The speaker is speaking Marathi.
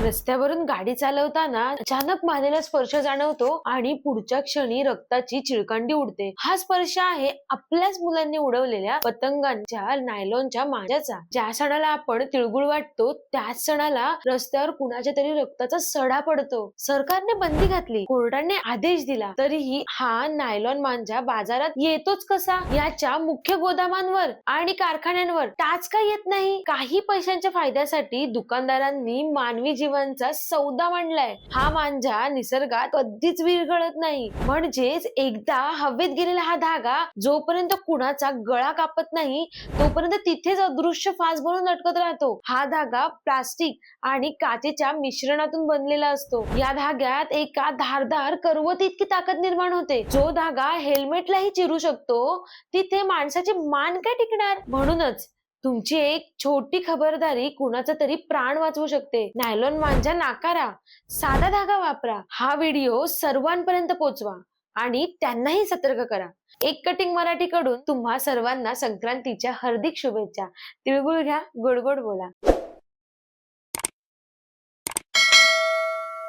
रस्त्यावरून गाडी चालवताना अचानक मानेला स्पर्श जाणवतो आणि पुढच्या क्षणी रक्ताची चिळकांडी उडते. हा स्पर्श आहे आपल्याच मुलांनी उडवलेल्या पतंगांच्या नायलॉनच्या मांजाचा. ज्या सणाला आपण तिळगुळ वाटतो त्याच सणाला रस्त्यावर कुणाच्या तरी रक्ताचा सडा पडतो. सरकारने बंदी घातली, कोर्टाने आदेश दिला, तरीही हा नायलॉन मांजा बाजारात येतोच कसा? याच्या मुख्य गोदामांवर आणि कारखान्यांवर टाच का येत नाही? काही पैशांच्या फायद्यासाठी दुकानदारांनी मानवी जीवांचा सौदा मांडलाय. हा मांजा निसर्गात कधीच विरघळत नाही. म्हणजेच एकदा हवेत गेलेला हा धागा जोपर्यंत कुणाचा गळा कापत नाही तोपर्यंत तिथेच अदृश्य फास बनून लटकत राहतो. हा धागा प्लास्टिक आणि काचेच्या मिश्रणातून बनलेला असतो. या धाग्यात एका धारदार करवत इतकी ताकद निर्माण होते. जो धागा हेल्मेटलाही चिरू शकतो, तिथे माणसाची मान काय टिकणार? म्हणूनच तुमची एक छोटी खबरदारी कुणाचा तरी प्राण वाचवू शकते. नायलॉन मांजा नाकारा, साधा धागा वापरा. हा व्हिडिओ सर्वांपर्यंत पोहोचवा आणि त्यांनाही सतर्क करा. एक कटिंग मराठी कडून तुम्हा सर्वांना संक्रांतीच्या हार्दिक शुभेच्छा. तिळगुळ घ्या, गोड गोड बोला.